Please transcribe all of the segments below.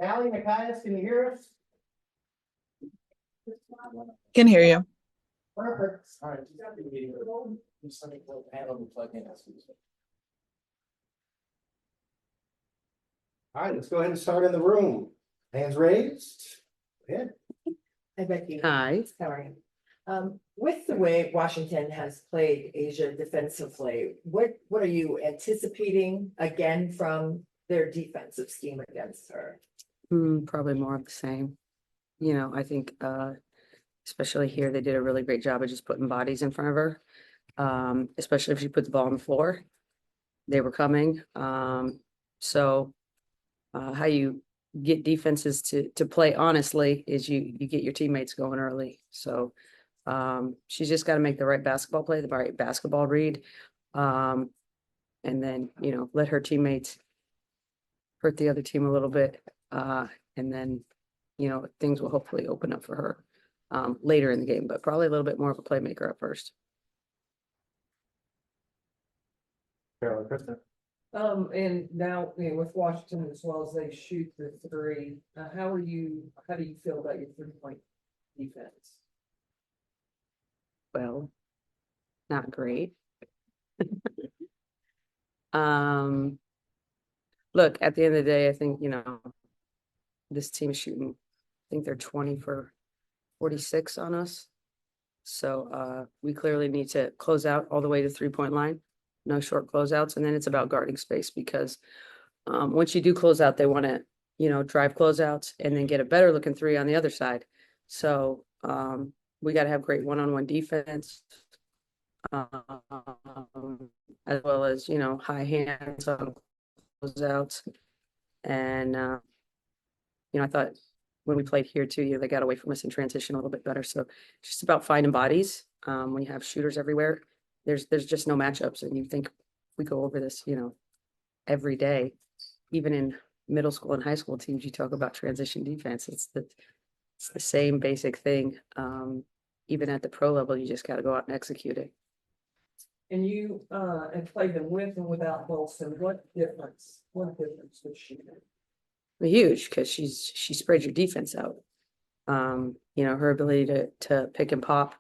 Allie, Matthias, can you hear us? Can hear you. Perfect. All right. You got the video. Just let me go ahead and plug in. All right, let's go ahead and start in the room. Hands raised. Good. Hi, Becky. Hi. How are you? With the way Washington has played Asia defensively, what are you anticipating again from their defensive scheme against her? Probably more of the same. You know, I think especially here, they did a really great job of just putting bodies in front of her. Especially if she put the ball on the floor. They were coming. So how you get defenses to play honestly is you get your teammates going early. So she's just got to make the right basketball play, the right basketball read. And then, let her teammates hurt the other team a little bit. And then, things will hopefully open up for her later in the game, but probably a little bit more of a playmaker at first. Carolyn, Krista. And now, with Washington, as well as they shoot the three, how do you feel about your 3-point defense? Well, not great. Look, at the end of the day, I think, this team is shooting, I think they're 20 for 46 on us. So we clearly need to close out all the way to 3-point line. No short closeouts. And then it's about guarding space because once you do close out, they want to, drive closeouts and then get a better looking three on the other side. So we got to have great one-on-one defense, as well as, high hands on closeouts. And, I thought when we played here too, they got away from us in transition a little bit better. So it's just about finding bodies. When you have shooters everywhere, there's just no matchups. And you think we go over this, every day, even in middle school and high school teams, you talk about transition defense. It's the same basic thing. Even at the pro level, you just got to go out and execute it. And you and played them with and without Wilson. What difference does she make? Huge, because she spreads your defense out. Her ability to pick and pop.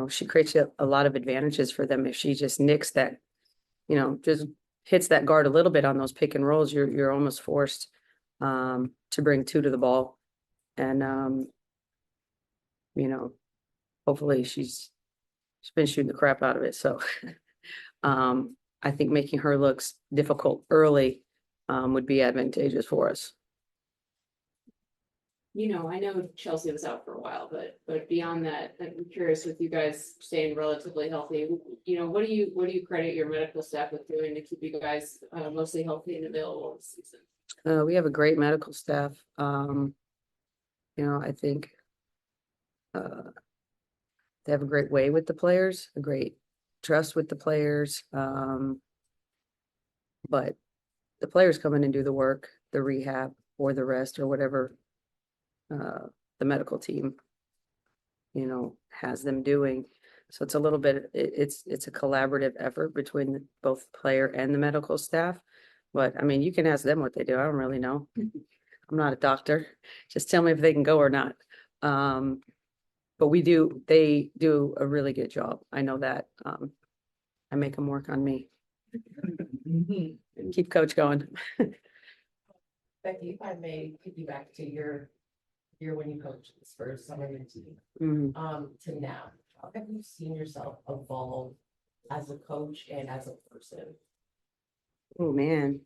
She creates a lot of advantages for them if she just nicks that, just hits that guard a little bit on those pick and rolls. You're almost forced to bring two to the ball, and hopefully she's been shooting the crap out of it. So I think making her looks difficult early would be advantageous for us. I know Chelsea was out for a while, but beyond that, I'm curious with you guys staying relatively healthy, what do you credit your medical staff with doing to keep you guys mostly healthy and available this season? We have a great medical staff. I think they have a great way with the players, a great trust with the players. But the players come in and do the work, the rehab or the rest or whatever the medical team, has them doing. So it's a little bit, it's a collaborative effort between both player and the medical staff. But I mean, you can ask them what they do. I don't really know. I'm not a doctor. Just tell me if they can go or not. But they do a really good job. I know that. I make them work on me. Keep coach going. Becky, if I may piggyback to your year when you coached this first summer team, to now, how have you seen yourself evolve as a coach and as a person? Oh man.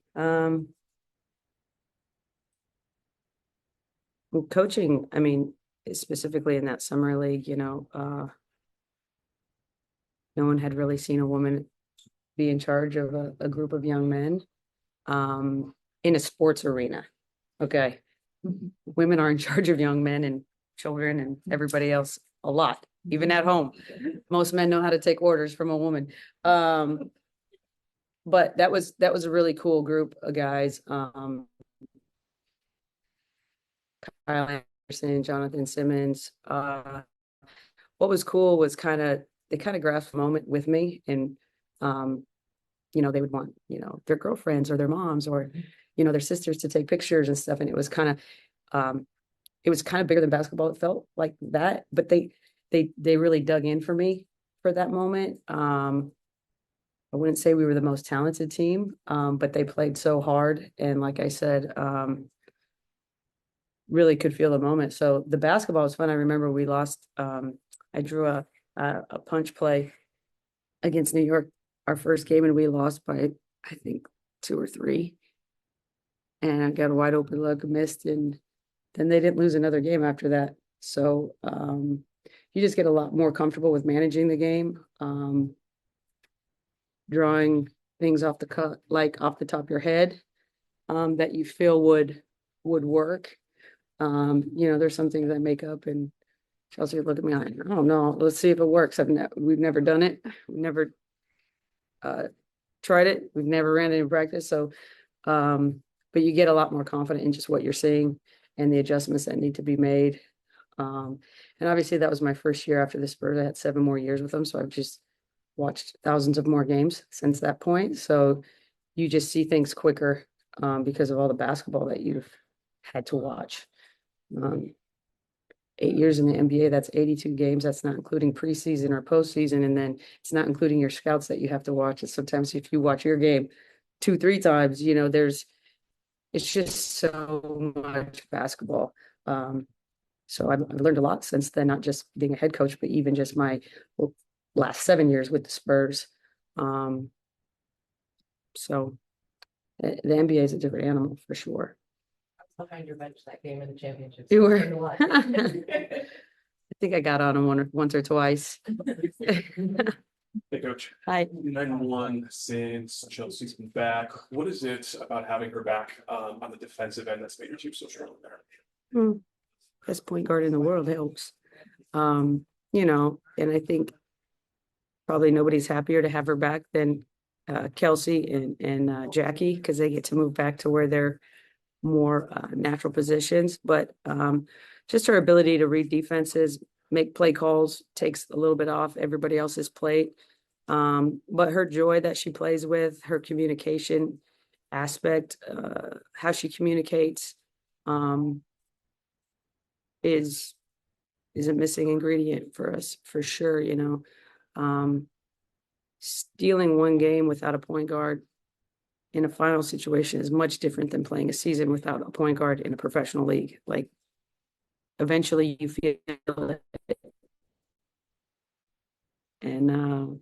Well, coaching, I mean, specifically in that summer league, no one had really seen a woman be in charge of a group of young men in a sports arena. Okay. Women are in charge of young men and children and everybody else a lot, even at home. Most men know how to take orders from a woman. But that was a really cool group of guys. Kyle Anderson, Jonathan Simmons. What was cool was they kind of grasped the moment with me, and they would want their girlfriends or their moms or you know, their sisters to take pictures and stuff. And it was kind of bigger than basketball. It felt like that, but they really dug in for me for that moment. I wouldn't say we were the most talented team, but they played so hard. And like I said, really could feel the moment. So the basketball was fun. I remember we lost, I drew a punch play against New York, our first game, and we lost by, I think, 2 or 3. And I got a wide open look, missed, and then they didn't lose another game after that. So you just get a lot more comfortable with managing the game, drawing things off the cut, like off the top of your head, that you feel would work. You know, there's some things I make up, and Chelsea would look at me like, oh no, let's see if it works. We've never done it. We've never tried it. We've never ran it in practice. So, but you get a lot more confident in just what you're seeing and the adjustments that need to be made. And obviously that was my first year after the Spurs. I had 7 more years with them. So I've just watched thousands of more games since that point. So you just see things quicker because of all the basketball that you've had to watch. 8 years in the NBA, that's 82 games. That's not including preseason or postseason. And then it's not including your scouts that you have to watch. And sometimes if you watch your game 2-3 times, you know, it's just so much basketball. So I've learned a lot since then, not just being a head coach, but even just my last 7 years with the Spurs. So the NBA is a different animal for sure. Behind your bench that game in the championship. You were. I think I got on him once or twice. Hey, Coach. Hi. 9-1 since Chelsea's been back. What is it about having her back on the defensive end that's made your team so strong there? Best point guard in the world helps. You know, and I think probably nobody's happier to have her back than Kelsey and Jackie, because they get to move back to where they're more natural positions. But just her ability to read defenses, make play calls, takes a little bit off everybody else's plate. But her joy that she plays with, her communication aspect, how she communicates, is a missing ingredient for us for sure. You know, stealing one game without a point guard in a final situation is much different than playing a season without a point guard in a professional league. Like, eventually you feel it. And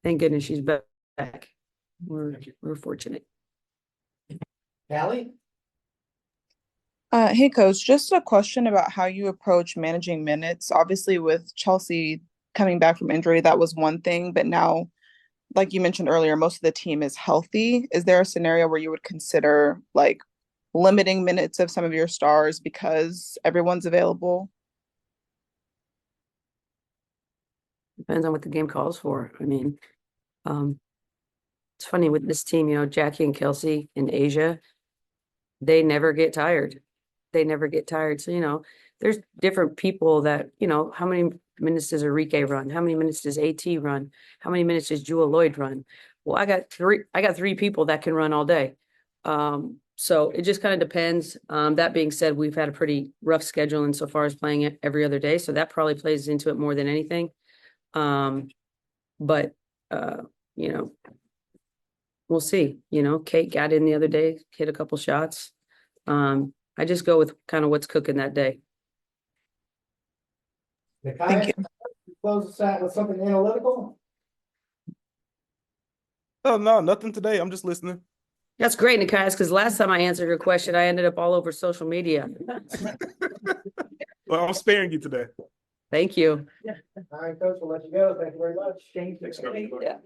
thank goodness she's back. We're fortunate. Callie? Hey, Coach, just a question about how you approach managing minutes. Obviously, with Chelsea coming back from injury, that was one thing, but now, like you mentioned earlier, most of the team is healthy. Is there a scenario where you would consider like limiting minutes of some of your stars because everyone's available? Depends on what the game calls for. I mean, it's funny with this team, you know, Jackie and Kelsey in Asia, they never get tired. They never get tired. So, you know, there's different people that, you know, how many minutes does Enrique run? How many minutes does AT run? How many minutes does Jewel Lloyd run? Well, I got 3 people that can run all day. So it just kind of depends. That being said, we've had a pretty rough schedule insofar as playing it every other day. So that probably plays into it more than anything. But you know, we'll see. You know, Kate got in the other day, hit a couple shots. I just go with kind of what's cooking that day. Thank you. Close this out with something analytical? Oh, no, nothing today. I'm just listening. That's great, Nikias, because last time I answered your question, I ended up all over social media. Well, I'm sparing you today. Thank you. All right, Coach, we'll let you go. Thank you very much. Thanks, Coach. Yeah.